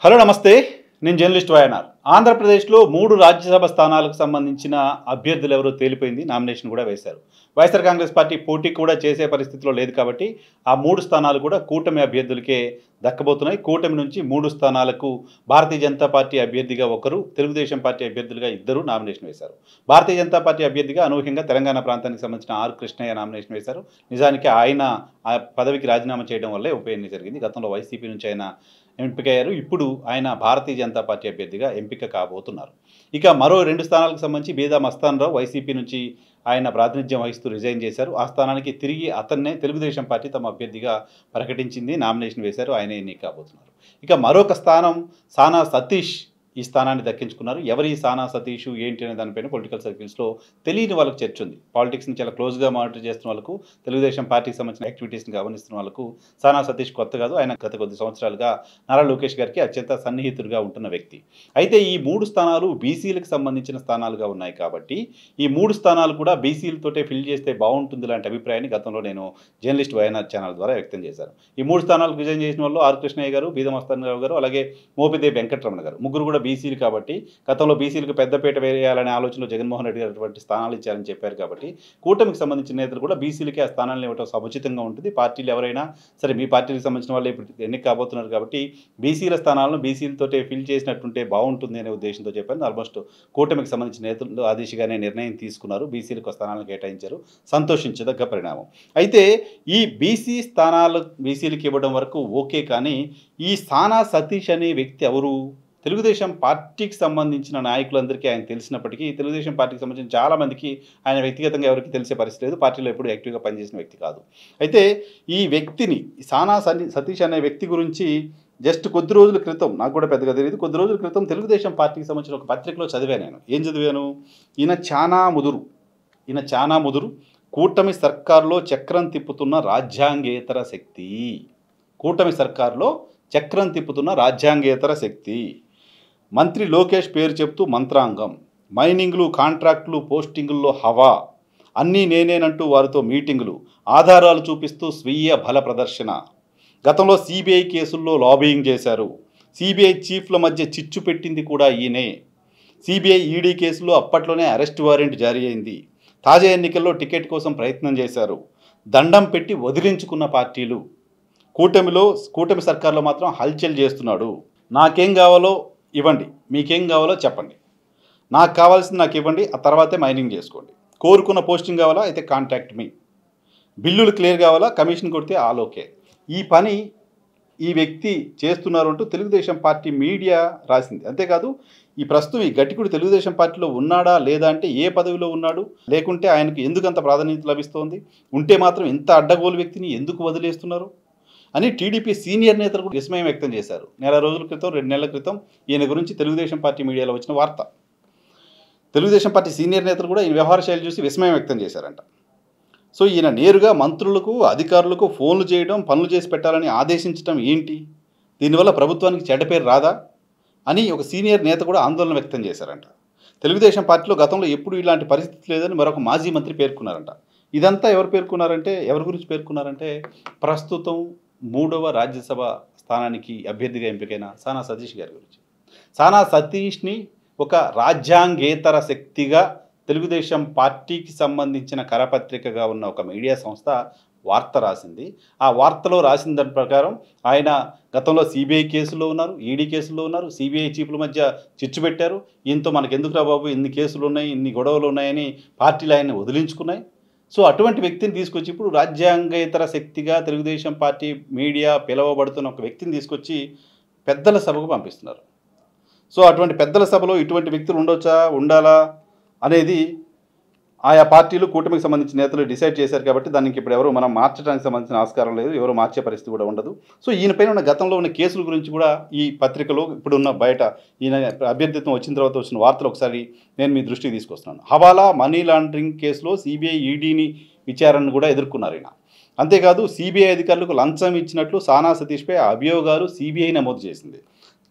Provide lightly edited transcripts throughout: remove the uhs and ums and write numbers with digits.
Hello నమస్తే, నేను journalist YNR. ఆంధ్రప్రదేశ్లో 3 రాజ్యసభ స్థానాలకు సంబంధించిన అభ్యర్థులు ఎవరో తేలిపోయింది. నామినేషన్ కూడా వేశారు. వైఎస్ఆర్ కాంగ్రెస్ పార్టీ పోటీ కూడా చేసే పరిస్థితిలో లేదు కాబట్టి ఆ 3 స్థానాలు కూడా కూటమి అభ్యర్థులకే దక్కబోతున్నాయి. కూటమి నుంచి 3 స్థానాలకు భారతీయ జనతా పార్టీ అభ్యర్థిగా ఒకరు, తెలుగుదేశం పార్టీ అభ్యర్థులుగా ఇద్దరు నామినేషన్ వేశారు. భారతీయ జనతా పార్టీ అభ్యర్థిగా అనూహ్యంగా తెలంగాణ ప్రాంతానికి సంబంధించిన ఆర్ కృష్ణయ్య నామినేషన్ వేశారు. నిజానికి ఆయన ఆ పదవికి రాజీనామా చేయడం వల్లే ఉప ఎన్నిక జరిగింది. గతంలో వైసీపీ నుంచి ఆయన ఎంపికయ్యారు. ఇప్పుడు ఆయన భారతీయ జనతా పార్టీ అభ్యర్థిగా ఎంపిక కాబోతున్నారు. ఇక మరో 2 స్థానాలకు సంబంధించి బీదా మస్తాన్ రావు వైసీపీ నుంచి ఆయన ప్రాతినిధ్యం వహిస్తూ రిజైన్ చేశారు. ఆ స్థానానికి తిరిగి అతన్నే తెలుగుదేశం పార్టీ తమ అభ్యర్థిగా ప్రకటించింది. నామినేషన్ వేశారు. ఆయనే ఎన్నిక కాబోతున్నారు. ఇక మరొక స్థానం సానా సతీష్ ఈ స్థానాన్ని దక్కించుకున్నారు. ఎవరి సానా సతీష్ ఏంటి అనే దానిపైన పొలిటికల్ సర్కిల్స్లో తెలియని వాళ్ళకి చర్చ ఉంది. పాలిటిక్స్ని చాలా క్లోజ్గా మానిటర్ చేస్తున్న వాళ్ళకు, తెలుగుదేశం పార్టీకి సంబంధించిన యాక్టివిటీస్ని గమనిస్తున్న వాళ్ళకు సానా సతీష్ కొత్త కాదు. ఆయన గత కొద్ది సంవత్సరాలుగా నారా లోకేష్ గారికి అత్యంత సన్నిహితుడిగా ఉంటున్న వ్యక్తి. అయితే ఈ 3 స్థానాలు బీసీలకు సంబంధించిన స్థానాలుగా ఉన్నాయి కాబట్టి ఈ 3 స్థానాలు కూడా బీసీలతోటే ఫిల్ చేస్తే బాగుంటుంది లాంటి అభిప్రాయాన్ని గతంలో నేను జర్నలిస్ట్ వైఎన్ఆర్ ఛానల్ ద్వారా వ్యక్తం చేశాను. ఈ 3 స్థానాలకు రిజైన్ చేసిన వాళ్ళు ఆర్ కృష్ణయ్య గారు, బీదా మస్తాన్ రావు గారు, అలాగే మోపిదేవి వెంకటరమణ గారు, ముగ్గురు కూడా బీసీలు కాబట్టి గతంలో బీసీలకు పెద్దపీట వేయాలనే ఆలోచనలో జగన్మోహన్ రెడ్డి గారు అటువంటి స్థానాలు ఇచ్చారని చెప్పారు కాబట్టి కూటమికి సంబంధించిన నేతలు కూడా బీసీలకి ఆ స్థానాలను ఇవ్వడం సముచితంగా ఉంటుంది. పార్టీలు ఎవరైనా సరే, మీ పార్టీకి సంబంధించిన వాళ్ళే ఇప్పుడు ఎన్నిక కాబోతున్నారు కాబట్టి బీసీల స్థానాలను బీసీలతోటే ఫిల్ చేసినట్టుంటే బాగుంటుంది అనే ఉద్దేశంతో చెప్పాను. ఆల్మోస్ట్ కూటమికి సంబంధించిన నేతలు ఆ దిశగానే నిర్ణయం తీసుకున్నారు. బీసీలకు స్థానాలను కేటాయించారు. సంతోషించదగ్గ పరిణామం. అయితే ఈ బీసీ స్థానాలు బీసీలకు ఇవ్వడం వరకు ఓకే, కానీ ఈ సానా సతీష్ అనే వ్యక్తి ఎవరు? తెలుగుదేశం పార్టీకి సంబంధించిన నాయకులందరికీ ఆయన తెలిసినప్పటికీ తెలుగుదేశం పార్టీకి సంబంధించిన చాలామందికి ఆయన వ్యక్తిగతంగా ఎవరికి తెలిసే పరిస్థితి లేదు. పార్టీలో ఎప్పుడు యాక్టివ్గా పనిచేసిన వ్యక్తి కాదు. అయితే ఈ వ్యక్తిని, సానా సతీష్ అనే వ్యక్తి గురించి జస్ట్ కొద్ది రోజుల క్రితం, నాకు కూడా పెద్దగా తెలియదు, కొద్ది రోజుల క్రితం తెలుగుదేశం పార్టీకి సంబంధించిన ఒక పత్రికలో చదివాను నేను. ఏం చదివాను? ఈయన చాలా ముదురు కూటమి సర్కారులో చక్రం తిప్పుతున్న రాజ్యాంగేతర శక్తి. కూటమి సర్కారులో చక్రం తిప్పుతున్న రాజ్యాంగేతర శక్తి. మంత్రి లోకేష్ పేరు చెప్తూ మంత్రాంగం, మైనింగ్లు, కాంట్రాక్టులు, పోస్టింగుల్లో హవా, అన్నీ నేనేనంటూ వారితో మీటింగులు, ఆధారాలు చూపిస్తూ స్వీయ బల ప్రదర్శన. గతంలో సిబిఐ కేసుల్లో లాబియింగ్ చేశారు. సిబిఐ చీఫ్ల మధ్య చిచ్చు పెట్టింది కూడా ఈయనే. సిబిఐ ఈడీ కేసులో అప్పట్లోనే అరెస్ట్ వారెంట్ జారీ అయింది. తాజా ఎన్నికల్లో టికెట్ కోసం ప్రయత్నం చేశారు. దండం పెట్టి వదిలించుకున్న పార్టీలు. కూటమి సర్కార్లో మాత్రం హల్చల్ చేస్తున్నాడు. నాకేం కావాలో ఇవ్వండి, మీకేం కావాలో చెప్పండి, నాకు కావాల్సింది నాకు ఇవ్వండి, ఆ తర్వాతే మైనింగ్ చేసుకోండి. కోరుకున్న పోస్టింగ్ కావాలా, అయితే కాంటాక్ట్ మీ. బిల్లులు క్లియర్ కావాలా, కమిషన్ కొడితే ఆల్ ఓకే. ఈ పని ఈ వ్యక్తి చేస్తున్నారు అంటూ తెలుగుదేశం పార్టీ మీడియా రాసింది. అంతేకాదు, ఈ ప్రస్తుతం ఈ గట్టికుడు తెలుగుదేశం పార్టీలో ఉన్నాడా లేదా, అంటే ఏ పదవిలో ఉన్నాడు, లేకుంటే ఆయనకు ఎందుకు అంత ప్రాధాన్యత లభిస్తోంది, ఉంటే మాత్రం ఇంత అడ్డగోలు వ్యక్తిని ఎందుకు వదిలేస్తున్నారు అని టీడీపీ సీనియర్ నేతలు కూడా విస్మయం వ్యక్తం చేశారు. 2 నెలల క్రితం ఈయన గురించి తెలుగుదేశం పార్టీ మీడియాలో వచ్చిన వార్త. తెలుగుదేశం పార్టీ సీనియర్ నేతలు కూడా ఈయన వ్యవహార శైలి చూసి విస్మయం వ్యక్తం చేశారంట. సో ఈయన నేరుగా మంత్రులకు, అధికారులకు ఫోన్లు చేయడం, పనులు చేసి పెట్టాలని ఆదేశించడం ఏంటి? దీనివల్ల ప్రభుత్వానికి చెడ్డ పేరు రాదా అని ఒక సీనియర్ నేత కూడా ఆందోళన వ్యక్తం చేశారంట. తెలుగుదేశం పార్టీలో గతంలో ఎప్పుడు ఇలాంటి పరిస్థితి లేదని మరొక మాజీ మంత్రి పేర్కొన్నారంట. ఇదంతా ఎవరి గురించి పేర్కొన్నారంటే ప్రస్తుతం 3వ రాజ్యసభ స్థానానికి అభ్యర్థిగా ఎంపికైన సానా సతీష్ గారి గురించి. సానా సతీష్ని ఒక రాజ్యాంగేతర శక్తిగా తెలుగుదేశం పార్టీకి సంబంధించిన కరపత్రికగా ఉన్న ఒక మీడియా సంస్థ వార్త రాసింది. ఆ వార్తలో రాసిన దాని ప్రకారం ఆయన గతంలో సిబిఐ కేసులో ఉన్నారు, ఈడీ కేసులో ఉన్నారు, సిబిఐ చీఫ్ల మధ్య చిచ్చు పెట్టారు. ఈయనతో మనకెందుకురా బాబు, ఇన్ని కేసులు ఉన్నాయి, ఇన్ని గొడవలు ఉన్నాయని పార్టీలు ఆయన్ని వదిలించుకున్నాయి. సో అటువంటి వ్యక్తిని తీసుకొచ్చి ఇప్పుడు రాజ్యాంగేతర శక్తిగా తెలుగుదేశం పార్టీ మీడియా పిలువబడుతున్న ఒక వ్యక్తిని తీసుకొచ్చి పెద్దల సభకు పంపిస్తున్నారు. సో అటువంటి పెద్దల సభలో ఇటువంటి వ్యక్తులు ఉండాలా అనేది ఆయా పార్టీలు, కూటమికి సంబంధించిన నేతలు డిసైడ్ చేశారు కాబట్టి దానికి ఇప్పుడు ఎవరు మనం మార్చడానికి సంబంధించిన ఆస్కారం లేదు, ఎవరు మార్చే పరిస్థితి కూడా ఉండదు. సో ఈయనపైన ఉన్న గతంలో ఉన్న కేసుల గురించి కూడా ఈ పత్రికలో ఇప్పుడున్న బయట ఈయన అభ్యర్థిత్వం వచ్చిన తర్వాత వచ్చిన వార్తలు ఒకసారి నేను మీ దృష్టికి తీసుకొస్తున్నాను. హవాలా, మనీ లాండరింగ్ కేసులో సిబిఐ ఈడీని విచారణను కూడా ఎదుర్కొన్నారు ఈయన. అంతేకాదు, సిబిఐ అధికారులకు లంచం ఇచ్చినట్లు సానా సతీష్పై అభియోగాలు సిబిఐ నమోదు చేసింది.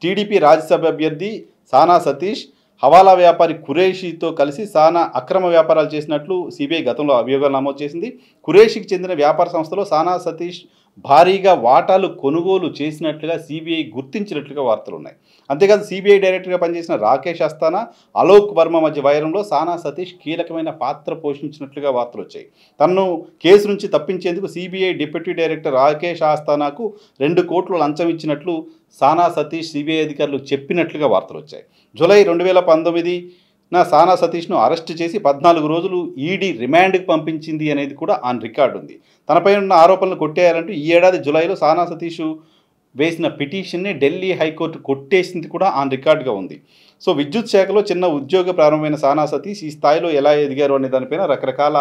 టీడీపీ రాజ్యసభ అభ్యర్థి సానా సతీష్ హవాలా వ్యాపారి ఖురేషీతో కలిసి సానా అక్రమ వ్యాపారాలు చేసినట్లు సిబిఐ గతంలో అభియోగాలు నమోదు చేసింది. ఖురేషీకి చెందిన వ్యాపార సంస్థలో సానా సతీష్ భారీగా వాటాలు కొనుగోలు చేసినట్లుగా సిబిఐ గుర్తించినట్లుగా వార్తలున్నాయి. అంతేకాదు సిబిఐ డైరెక్టర్గా పనిచేసిన రాకేష్ అస్థానా, అలోక్ వర్మ మధ్య వైరంలో సానా సతీష్ కీలకమైన పాత్ర పోషించినట్లుగా వార్తలు వచ్చాయి. తనను కేసు నుంచి తప్పించేందుకు సిబిఐ డిప్యూటీ డైరెక్టర్ రాకేష్ అస్థానాకు 2 కోట్లు లంచం ఇచ్చినట్లు సానా సతీష్ సిబిఐ అధికారులు చెప్పినట్లుగా వార్తలు వచ్చాయి. జూలై 2019 సానా సతీష్ను అరెస్ట్ చేసి 14 రోజులు ఈడీ రిమాండ్కి పంపించింది అనేది కూడా ఆన్ రికార్డు ఉంది. తనపై ఉన్న ఆరోపణలు కొట్టేయాలంటూ ఈ ఏడాది జూలైలో సానా సతీష్ వేసిన పిటిషన్ని ఢిల్లీ హైకోర్టు కొట్టేసింది కూడా ఆన్ రికార్డుగా ఉంది. సో విద్యుత్ శాఖలో చిన్న ఉద్యోగ ప్రారంభమైన సానా సతీష్ ఈ స్థాయిలో ఎలా ఎదిగారు అనే దానిపైన రకరకాల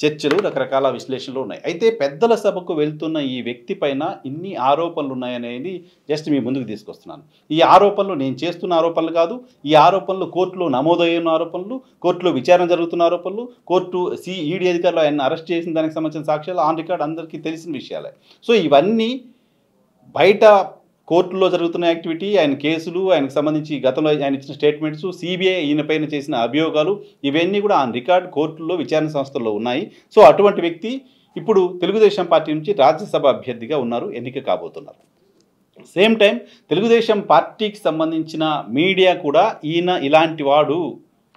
చర్చలు, రకరకాల విశ్లేషణలు ఉన్నాయి. అయితే పెద్దల సభకు వెళ్తున్న ఈ వ్యక్తి పైన ఇన్ని ఆరోపణలు ఉన్నాయనేది జస్ట్ మీ ముందుకు తీసుకొస్తున్నాను. ఈ ఆరోపణలు నేను చేస్తున్న ఆరోపణలు కాదు. ఈ ఆరోపణలు కోర్టులో నమోదయ్యున్న ఆరోపణలు, కోర్టులో విచారణ జరుగుతున్న ఆరోపణలు, ఈడీ అధికారులు ఆయన అరెస్ట్ చేసిన దానికి సంబంధించిన సాక్ష్యాలు ఆన్ రికార్డ్ అందరికీ తెలిసిన విషయాలే. సో ఇవన్నీ బయట కోర్టులో జరుగుతున్న యాక్టివిటీ, ఆయన కేసులు, ఆయనకు సంబంధించి గతంలో ఆయన ఇచ్చిన స్టేట్మెంట్స్, సిబిఐ ఈయనపైన చేసిన అభియోగాలు, ఇవన్నీ కూడా ఆన్ రికార్డ్ కోర్టుల్లో విచారణ సంస్థల్లో ఉన్నాయి. సో అటువంటి వ్యక్తి ఇప్పుడు తెలుగుదేశం పార్టీ నుంచి రాజ్యసభ అభ్యర్థిగా ఉన్నారు, ఎన్నిక కాబోతున్నారు. సేమ్ టైం తెలుగుదేశం పార్టీకి సంబంధించిన మీడియా కూడా ఈయన ఇలాంటి వాడు,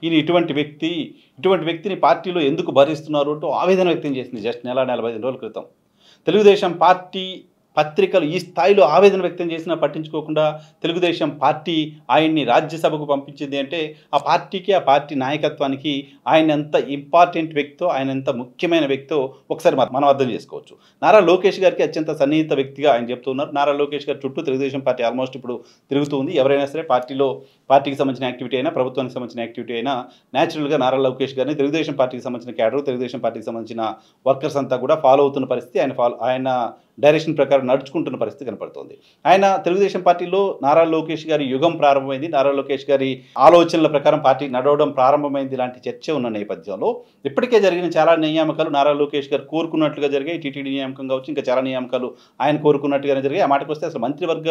ఈయన ఇటువంటి వ్యక్తిని పార్టీలో ఎందుకు భరిస్తున్నారు అంటూ ఆవేదన వ్యక్తం చేసింది జస్ట్ 15 రోజుల క్రితం. తెలుగుదేశం పార్టీ పత్రికలు ఈ స్థాయిలో ఆవేదన వ్యక్తం చేసినా పట్టించుకోకుండా తెలుగుదేశం పార్టీ ఆయన్ని రాజ్యసభకు పంపించింది అంటే ఆ పార్టీకి, ఆ పార్టీ నాయకత్వానికి ఆయన ఎంత ఇంపార్టెంట్ వ్యక్తో, ఆయన ఎంత ముఖ్యమైన వ్యక్తో ఒకసారి మనం అర్థం చేసుకోవచ్చు. నారా లోకేష్ గారికి అత్యంత సన్నిహిత వ్యక్తిగా ఆయన చెప్తున్నారు. నారా లోకేష్ గారి చుట్టూ తెలుగుదేశం పార్టీ ఆల్మోస్ట్ ఇప్పుడు తిరుగుతుంది. ఎవరైనా సరే పార్టీకి సంబంధించిన యాక్టివిటీ అయినా, ప్రభుత్వానికి సంబంధించిన యాక్టివిటీ అయినా న్యాచురల్గా నారా లోకేష్ గారిని తెలుగుదేశం పార్టీకి సంబంధించిన క్యాడర్, తెలుగుదేశం పార్టీకి సంబంధించిన వర్కర్స్ అంతా కూడా ఫాలో అవుతున్న పరిస్థితి, ఆయన డైరెక్షన్ ప్రకారం నడుచుకుంటున్న పరిస్థితి కనపడుతోంది. ఆయన తెలుగుదేశం పార్టీలో నారా లోకేష్ గారి యుగం ప్రారంభమైంది, నారా లోకేష్ గారి ఆలోచనల ప్రకారం పార్టీ నడవడం ప్రారంభమైంది లాంటి చర్చ ఉన్న నేపథ్యంలో ఇప్పటికే జరిగిన చాలా నియామకాలు నారా లోకేష్ గారు కోరుకున్నట్లుగా జరిగాయి. టీటీడీ నియామకం కావచ్చు, ఇంకా చాలా నియామకాలు ఆయన కోరుకున్నట్టుగానే జరిగాయి. ఆ మాటకు వస్తే అసలు మంత్రివర్గ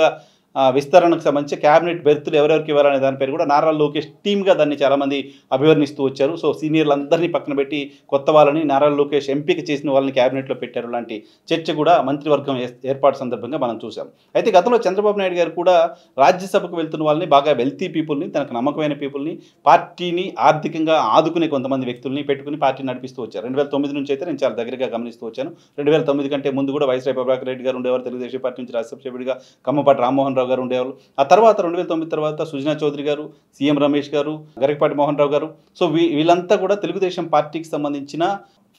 విస్తరణకు సంబంధించి క్యాబినెట్ బెర్తులు ఎవరెవరికి ఇవ్వాలనే దాని పేరు కూడా నారా లోకేష్ టీమ్గా దాన్ని చాలామంది అభివర్ణిస్తూ వచ్చారు. సో సీనియర్లందరినీ పక్కన పెట్టి కొత్త వాళ్ళని నారా లోకేష్ ఎంపిక చేసిన వాళ్ళని క్యాబినెట్లో పెట్టారు లాంటి చర్చ కూడా మంత్రివర్గం ఏర్పాటు సందర్భంగా మనం చూసాం. అయితే గతంలో చంద్రబాబు నాయుడు గారు కూడా రాజ్యసభకు వెళ్తున్న వాళ్ళని, బాగా వెల్తీ పీపుల్ని, తనకు నమ్మకమైన పీపుల్ని, పార్టీని ఆర్థికంగా ఆదుకునే కొంతమంది వ్యక్తుల్ని పెట్టుకుని పార్టీని నడిపిస్తూ వచ్చారు. 2009 నుంచి అయితే నేను చాలా దగ్గరగా గమనిస్తూ వచ్చాను. 2009 కంటే ముందు కూడా వైఎస్ ప్రభాకర్ రెడ్డి గారు ఉండేవారు, తెలుగుదేశం పార్టీ నుంచి రాజ్యసభ సభ్యుడిగా. కమ్మపాటి రామ్మోహన్ రావు గారు ఉండేవాళ్ళు. ఆ తర్వాత 2009 తర్వాత సుజనా చౌదరి గారు, సీఎం రమేష్ గారు, గరికపాటి మోహన్ రావు గారు. సో వీళ్ళంతా కూడా తెలుగుదేశం పార్టీకి సంబంధించిన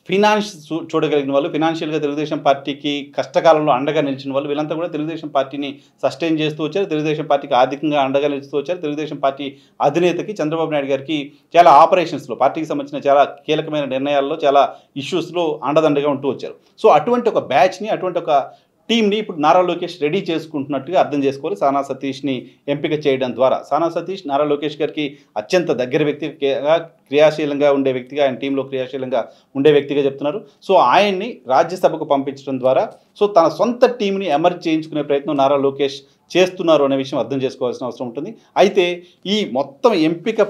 ఫినాన్స్ చూడగలిగిన వాళ్ళు, ఫినాన్షియల్గా తెలుగుదేశం పార్టీకి కష్టకాలంలో అండగా నిలిచిన వాళ్ళు, వీళ్ళంతా కూడా తెలుగుదేశం పార్టీని సస్టైన్ చేస్తూ వచ్చారు. తెలుగుదేశం పార్టీకి ఆర్థికంగా అండగా నిలుస్తూ వచ్చారు. తెలుగుదేశం పార్టీ అధినేతకి చంద్రబాబు నాయుడు గారికి చాలా ఆపరేషన్స్లో, పార్టీకి సంబంధించిన చాలా కీలకమైన నిర్ణయాల్లో, చాలా ఇష్యూస్లో అండదండగా ఉంటూ వచ్చారు. సో అటువంటి ఒక బ్యాచ్ని, అటువంటి ఒక టీంని ఇప్పుడు నారా లోకేష్ రెడీ చేసుకుంటున్నట్టుగా అర్థం చేసుకోవాలి. సానా సతీష్ని ఎంపిక చేయడం ద్వారా సానా సతీష్ నారా లోకేష్ గారికి అత్యంత దగ్గర వ్యక్తిగా, క్రియాశీలంగా ఉండే వ్యక్తిగా, ఆయన టీంలో క్రియాశీలంగా ఉండే వ్యక్తిగా చెప్తున్నారు. సో ఆయన్ని రాజ్యసభకు పంపించడం ద్వారా సో తన సొంత టీంని ఎమర్జ్ చేయించుకునే ప్రయత్నం నారా లోకేష్ చేస్తున్నారు అనే విషయం అర్థం చేసుకోవాల్సిన అవసరం ఉంటుంది. అయితే ఈ మొత్తం ఎంపిక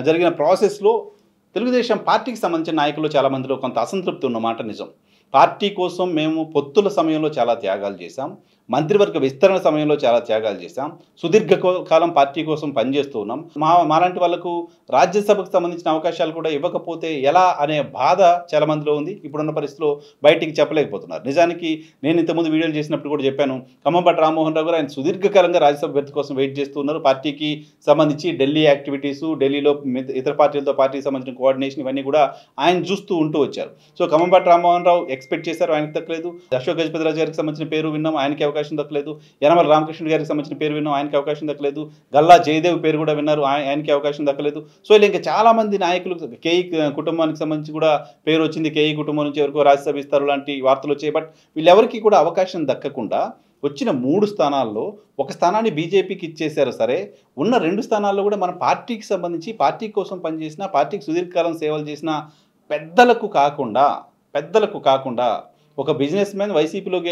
జరిగిన ప్రాసెస్లో తెలుగుదేశం పార్టీకి సంబంధించిన నాయకులు చాలామందిలో కొంత అసంతృప్తి ఉన్నమాట నిజం. పార్టీ కోసం మేము పొత్తుల సమయంలో చాలా త్యాగాలు చేశాం, మంత్రివర్గ విస్తరణ సమయంలో చాలా త్యాగాలు చేశాం, సుదీర్ఘకాలం పార్టీ కోసం పనిచేస్తూ ఉన్నాం. మాలాంటి వాళ్ళకు రాజ్యసభకు సంబంధించిన అవకాశాలు కూడా ఇవ్వకపోతే ఎలా అనే బాధ చాలామందిలో ఉంది. ఇప్పుడున్న పరిస్థితిలో బయటికి చెప్పలేకపోతున్నారు. నిజానికి నేను ఇంతకుముందు వీడియోలు చేసినప్పుడు కూడా చెప్పాను, కమ్మపాటి రామ్మోహన్ రావు గారు ఆయన సుదీర్ఘకాలంగా రాజ్యసభ బెర్త్ కోసం వెయిట్ చేస్తున్నారు. పార్టీకి సంబంధించి ఢిల్లీ యాక్టివిటీసు, ఢిల్లీలో ఇతర పార్టీలతో పార్టీకి సంబంధించిన కోఆర్డినేషన్ ఇవన్నీ కూడా ఆయన చూస్తూ ఉంటూ వచ్చారు. సో కమ్మపాటి రామ్మోహన్ రావు ఎక్స్పెక్ట్ చేశారు, ఆయనకు దక్కలేదు. అశోక్ గజపతిరాజు గారికి సంబంధించిన పేరు విన్నాం, ఆయనకి అవకాశం దక్కలేదు. యనమల రామకృష్ణ గారికి సంబంధించిన పేరు విన్నాం, ఆయనకి అవకాశం దక్కలేదు. గల్లా జయదేవ్ పేరు కూడా విన్నారు, ఆయనకి అవకాశం దక్కలేదు. సో ఇలా ఇంకా చాలామంది నాయకులు, కేఈ కుటుంబానికి సంబంధించి కూడా పేరు వచ్చింది, కేఈ కుటుంబం నుంచి ఎవరికో రాజ్యసభ ఇస్తారు లాంటి వార్తలు వచ్చాయి. బట్ వీళ్ళెవరికి కూడా అవకాశం దక్కకుండా వచ్చిన 3 స్థానాల్లో ఒక స్థానాన్ని బీజేపీకి ఇచ్చేశారు. సరే, ఉన్న 2 స్థానాల్లో కూడా మన పార్టీకి సంబంధించి, పార్టీ కోసం పనిచేసిన, పార్టీకి సుదీర్ఘకాలం సేవలు చేసిన పెద్దలకు కాకుండా ఒక బిజినెస్ మ్యాన్ వైసీపీలోకి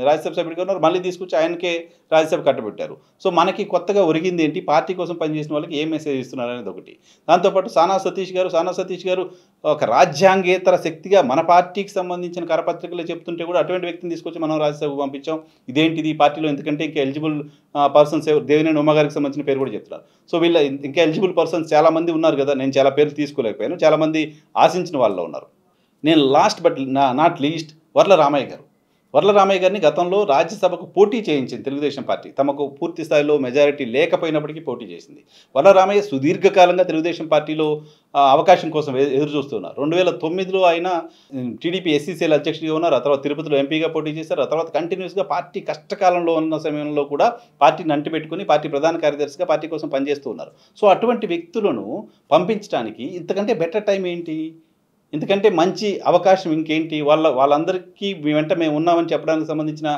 రాజ్యసభ సభ్యుడిగా ఉన్నారు, మళ్ళీ తీసుకొచ్చి ఆయనకే రాజ్యసభ కట్టబెట్టారు. సో మనకి కొత్తగా ఒరిగింది ఏంటి, పార్టీ కోసం పనిచేసిన వాళ్ళకి ఏ మెసేజ్ ఇస్తున్నారు అనేది ఒకటి. దాంతోపాటు సానా సతీష్ గారు ఒక రాజ్యాంగేతర శక్తిగా మన పార్టీకి సంబంధించిన కరపత్రికలు చెప్తుంటే కూడా అటువంటి వ్యక్తిని తీసుకొచ్చి మనం రాజ్యసభకు పంపించాం, ఇదేంటిది ఈ పార్టీలో, ఎందుకంటే ఇంకా ఎలిజిబుల్ పర్సన్స్ దేవినేని ఉమ్మ గారికి సంబంధించిన పేరు కూడా చెప్తున్నారు. సో వీళ్ళ ఇంకా ఎలిజిబుల్ పర్సన్స్ చాలామంది ఉన్నారు కదా, నేను చాలా పేర్లు తీసుకోలేకపోయాను, చాలామంది ఆశించిన వాళ్ళు ఉన్నారు. నేను last but not least Varla Ramaiah గారిని గతంలో రాజ్యసభకు పోటీ చేయించింది తెలుగుదేశం పార్టీ. తమకు పూర్తి స్థాయిలో మెజారిటీ లేకపోయినప్పటికీ పోటీ చేసింది. వర్ల రామయ్య సుదీర్ఘకాలంగా తెలుగుదేశం పార్టీలో అవకాశం కోసం ఎదురు చూస్తున్నారు. 2009లో ఆయన టీడీపీ ఎస్సీసీఎల్ అధ్యక్షుడిగా ఉన్నారు, ఆ తర్వాత తిరుపతిలో ఎంపీగా పోటీ చేశారు, ఆ తర్వాత కంటిన్యూస్గా పార్టీ కష్టకాలంలో ఉన్న సమయంలో కూడా పార్టీని అంటిపెట్టుకుని పార్టీ ప్రధాన కార్యదర్శిగా పార్టీ కోసం పనిచేస్తూ ఉన్నారు. సో అటువంటి వ్యక్తులను పంపించడానికి ఇంతకంటే బెటర్ టైం ఏంటి, ఎందుకంటే మంచి అవకాశం ఇంకేంటి, వాళ్ళందరికీ మీ వెంట మేము ఉన్నామని చెప్పడానికి సంబంధించిన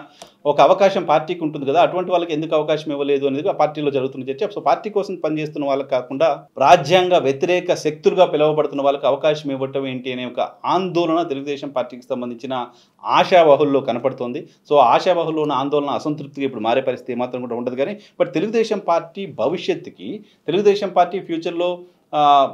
ఒక అవకాశం పార్టీకి ఉంటుంది కదా, అటువంటి వాళ్ళకి ఎందుకు అవకాశం ఇవ్వలేదు అనేది ఆ పార్టీలో జరుగుతున్న చర్చ. సో పార్టీ కోసం పనిచేస్తున్న వాళ్ళకి కాకుండా రాజ్యాంగ వ్యతిరేక శక్తులుగా పిలువబడుతున్న వాళ్ళకి అవకాశం ఇవ్వటం ఏంటి అనే ఒక ఆందోళన తెలుగుదేశం పార్టీకి సంబంధించిన ఆశావాహుల్లో కనపడుతోంది. సో ఆశావాహుల్లో ఉన్న ఆందోళన అసంతృప్తిగా ఇప్పుడు మారే పరిస్థితి మాత్రం కూడా ఉండదు. కానీ బట్ తెలుగుదేశం పార్టీ భవిష్యత్తుకి, తెలుగుదేశం పార్టీ ఫ్యూచర్లో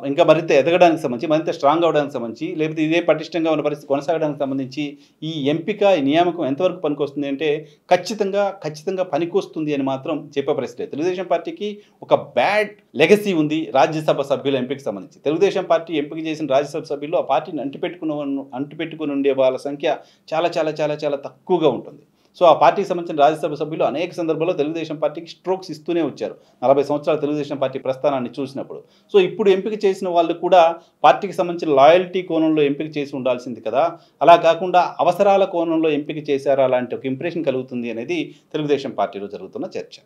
ఇంకా మరింత ఎదగడానికి సంబంధించి, మరింత స్ట్రాంగ్ అవ్వడానికి సంబంధించి, లేకపోతే ఇదే పటిష్టంగా ఉన్న పరిస్థితి కొనసాగడానికి సంబంధించి ఈ ఎంపిక, ఈ నియామకం ఎంతవరకు పనికొస్తుంది అంటే ఖచ్చితంగా పనికొస్తుంది అని మాత్రం చెప్పే పరిస్థితి. తెలుగుదేశం పార్టీకి ఒక బ్యాడ్ లెగసీ ఉంది రాజ్యసభ సభ్యుల ఎంపికకు సంబంధించి. తెలుగుదేశం పార్టీ ఎంపిక చేసిన రాజ్యసభ సభ్యుల్లో ఆ పార్టీని అంటిపెట్టుకుని ఉండే వాళ్ళ సంఖ్య చాలా తక్కువగా ఉంటుంది. సో ఆ పార్టీకి సంబంధించిన రాజ్యసభ సభ్యులు అనేక సందర్భాల్లో తెలుగుదేశం పార్టీకి స్ట్రోక్స్ ఇస్తూనే వచ్చారు 40 సంవత్సరాల తెలుగుదేశం పార్టీ ప్రస్థానాన్ని చూసినప్పుడు. సో ఇప్పుడు ఎంపిక చేసిన వాళ్ళు కూడా పార్టీకి సంబంధించిన లాయల్టీ కోణంలో ఎంపిక చేసి ఉండాల్సింది కదా, అలా కాకుండా అవసరాల కోణంలో ఎంపిక చేశారా అలాంటి ఒక ఇంప్రెషన్ కలుగుతుంది అనేది తెలుగుదేశం పార్టీలో జరుగుతున్న చర్చ.